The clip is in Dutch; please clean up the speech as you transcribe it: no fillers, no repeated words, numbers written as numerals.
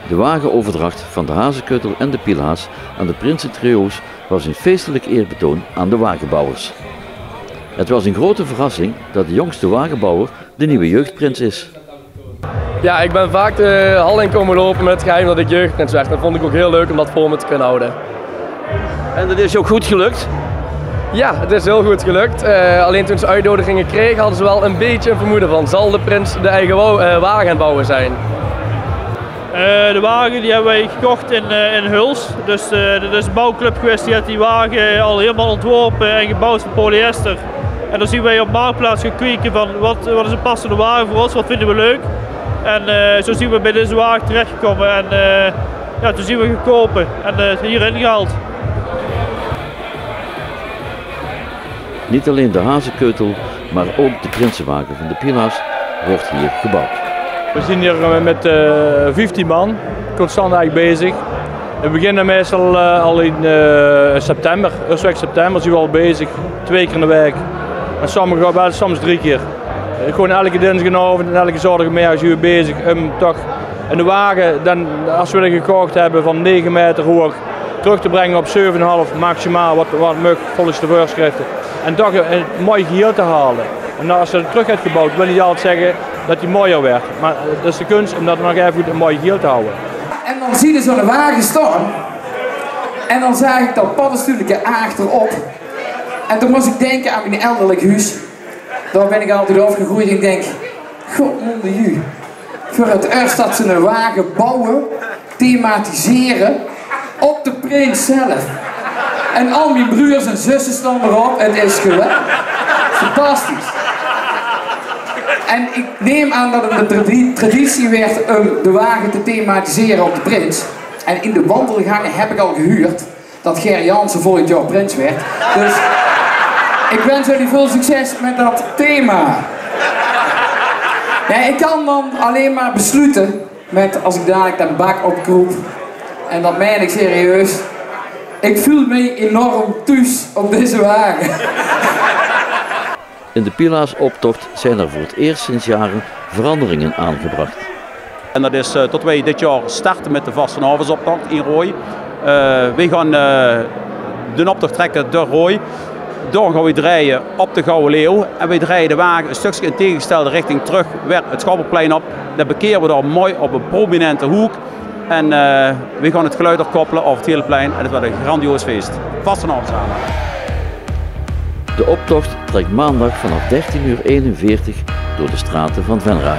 De wagenoverdracht van de Hazekeutel en de Pielhaas aan de Prinsentrio's was een feestelijk eerbetoon aan de wagenbouwers. Het was een grote verrassing dat de jongste wagenbouwer de nieuwe jeugdprins is. Ja, ik ben vaak de hal in komen lopen met het geheim dat ik jeugdprins werd. Dat vond ik ook heel leuk om dat voor me te kunnen houden. En dat is je ook goed gelukt? Ja, het is heel goed gelukt. Alleen toen ze uitnodigingen kregen hadden ze wel een beetje een vermoeden van, zal de prins de eigen wagen bouwen zijn? De wagen die hebben wij gekocht in Huls. Dus dat is een bouwclub geweest die heeft die wagen al helemaal ontworpen en gebouwd van polyester. En dan zien wij op Marktplaats gekeken van wat is een passende wagen voor ons, wat vinden we leuk. En zo zien we bij deze wagen terechtgekomen en ja, toen zien we gekopen en hierin gehaald. Niet alleen de Hazekeutel, maar ook de Prinsenwagen van de Pielhaas wordt hier gebouwd. We zijn hier met 15 man, constant eigenlijk bezig. We beginnen meestal al in september, eerste week september zijn we al bezig, 2 keer in de week. En sommige wel, soms 3 keer. Gewoon elke dinsdagavond en elke zaterdagmiddag zijn we bezig om toch een wagen, dan, als we die gekocht hebben van 9 meter hoog, terug te brengen op 7,5 maximaal, wat mag volgens de voorschriften. En toch een mooi geheel te halen. En als je terug hebt gebouwd, wil niet altijd zeggen dat hij mooier werd. Maar dat is de kunst om dat nog even goed een mooi geheel te houden. En dan zie je zo'n wagen staan. En dan zag ik dat paddenstoeletje achterop. En toen moest ik denken aan mijn elderlijk huis. Daar ben ik altijd overgegroeid en ik denk, godmonde ju. Voor het eerst dat ze een wagen bouwen, thematiseren, op de prins zelf. En al mijn broers en zussen staan erop, het is geweldig. Fantastisch. En ik neem aan dat het de traditie werd om de wagen te thematiseren op de prins. En in de wandelgangen heb ik al gehuurd dat Ger Jansen volgend jaar prins werd. Dus ik wens jullie veel succes met dat thema. Nee, ik kan dan alleen maar besluiten met als ik dadelijk de bak opkroep. En dat meen ik serieus. Ik voel me enorm thuis op deze wagen. In de Pielhaas-optocht zijn er voor het eerst sinds jaren veranderingen aangebracht. En dat is tot wij dit jaar starten met de Vastenhavensoptocht in Rooij. Wij gaan de optocht trekken door Rooij. Dan gaan we draaien op de Gouden Leeuw. En wij draaien de wagen een stukje in tegengestelde richting terug weer het Schouwburgplein op. Dan bekeren we daar mooi op een prominente hoek. En we gaan het geluid opkoppelen over het hele plein en het wordt een grandioos feest. Vastenhavensavond. De optocht trekt maandag vanaf 13:41 door de straten van Venray.